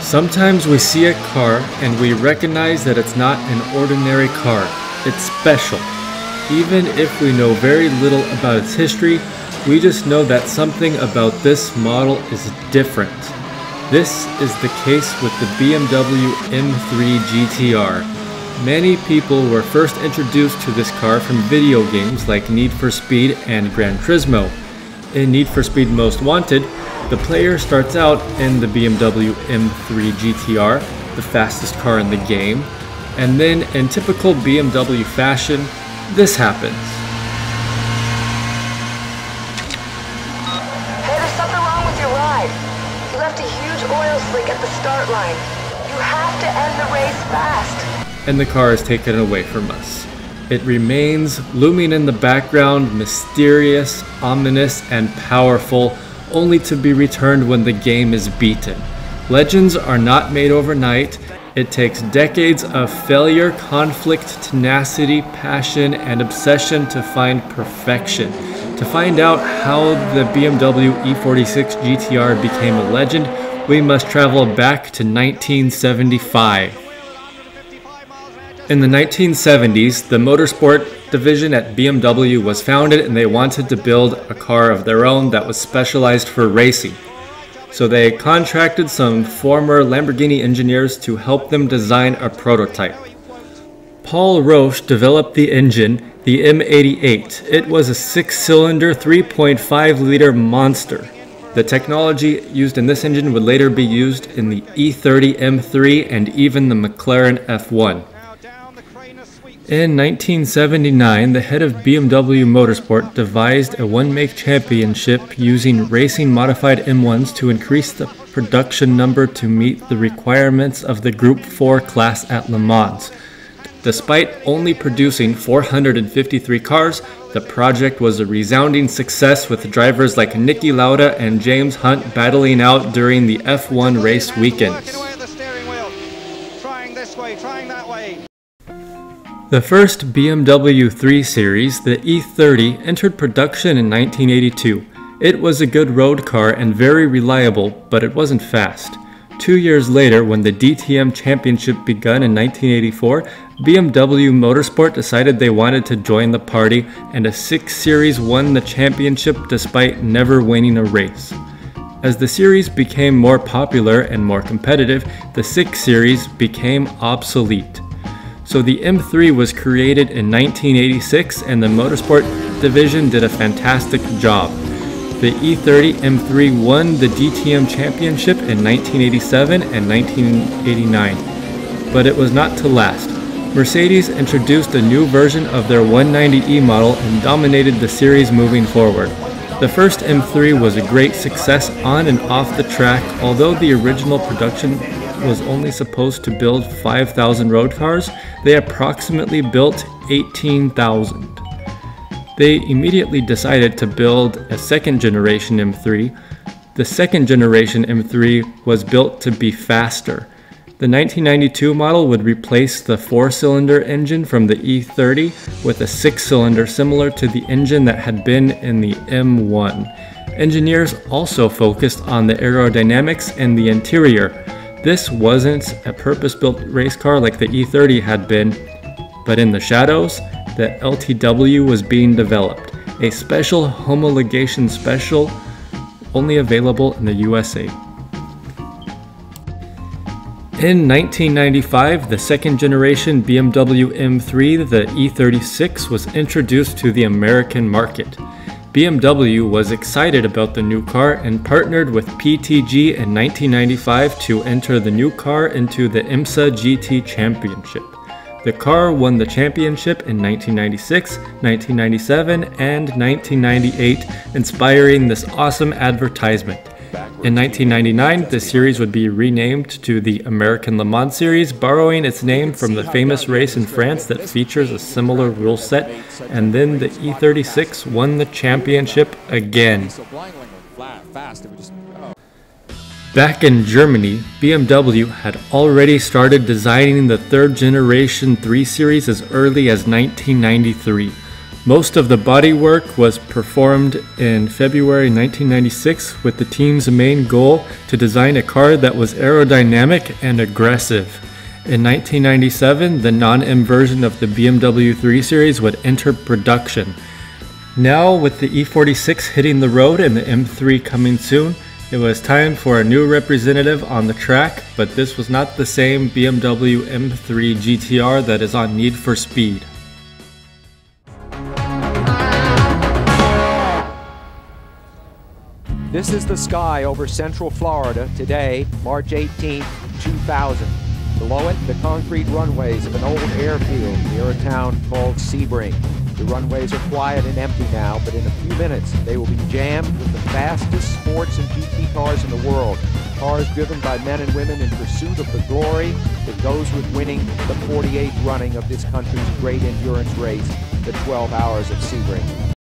Sometimes we see a car and we recognize that it's not an ordinary car. It's special. Even if we know very little about its history, we just know that something about this model is different. This is the case with the BMW M3 GTR. Many people were first introduced to this car from video games like Need for Speed and Gran Turismo. In Need for Speed Most Wanted, the player starts out in the BMW M3 GTR, the fastest car in the game, and then in typical BMW fashion, this happens. Hey, there's something wrong with your ride. You left a huge oil slick at the start line. You have to end the race fast. And the car is taken away from us. It remains looming in the background, mysterious, ominous, and powerful, only to be returned when the game is beaten. Legends are not made overnight. It takes decades of failure, conflict, tenacity, passion, and obsession to find perfection. To find out how the BMW E46 GTR became a legend, we must travel back to 1975. In the 1970s, the motorsport division at BMW was founded and they wanted to build a car of their own that was specialized for racing. So they contracted some former Lamborghini engineers to help them design a prototype. Paul Roche developed the engine, the M88. It was a 6-cylinder, 3.5-liter monster. The technology used in this engine would later be used in the E30 M3 and even the McLaren F1. In 1979, the head of BMW Motorsport devised a one-make championship using racing modified M1s to increase the production number to meet the requirements of the Group 4 class at Le Mans. Despite only producing 453 cars, the project was a resounding success with drivers like Niki Lauda and James Hunt battling out during the F1 race weekends. The first BMW 3 Series, the E30, entered production in 1982. It was a good road car and very reliable, but it wasn't fast. 2 years later, when the DTM Championship begun in 1984, BMW Motorsport decided they wanted to join the party, and a 6 Series won the championship despite never winning a race. As the series became more popular and more competitive, the 6 Series became obsolete. So the M3 was created in 1986 and the Motorsport division did a fantastic job. The E30 M3 won the DTM Championship in 1987 and 1989, but it was not to last. Mercedes introduced a new version of their 190e model and dominated the series moving forward. The first M3 was a great success on and off the track, although the original production was only supposed to build 5,000 road cars, they approximately built 18,000. They immediately decided to build a second generation M3. The second generation M3 was built to be faster. The 1992 model would replace the 4-cylinder engine from the E30 with a 6-cylinder similar to the engine that had been in the M1. Engineers also focused on the aerodynamics and the interior. This wasn't a purpose-built race car like the E30 had been, but in the shadows, the LTW was being developed, a special homologation special only available in the USA. In 1995, the second generation BMW M3, the E36, was introduced to the American market. BMW was excited about the new car and partnered with PTG in 1995 to enter the new car into the IMSA GT Championship. The car won the championship in 1996, 1997, and 1998, inspiring this awesome advertisement. In 1999, the series would be renamed to the American Le Mans Series, borrowing its name from the famous race in France that features a similar rule set, and then the E36 won the championship again. Back in Germany, BMW had already started designing the third generation 3 Series as early as 1993. Most of the bodywork was performed in February 1996 with the team's main goal to design a car that was aerodynamic and aggressive. In 1997, the non-M version of the BMW 3 Series would enter production. Now, with the E46 hitting the road and the M3 coming soon, it was time for a new representative on the track, but this was not the same BMW M3 GTR that is on Need for Speed. This is the sky over Central Florida today, March 18, 2000. Below it, the concrete runways of an old airfield near a town called Sebring. The runways are quiet and empty now, but in a few minutes they will be jammed with the fastest sports and GT cars in the world. Cars driven by men and women in pursuit of the glory that goes with winning the 48th running of this country's great endurance race, the 12 Hours of Sebring.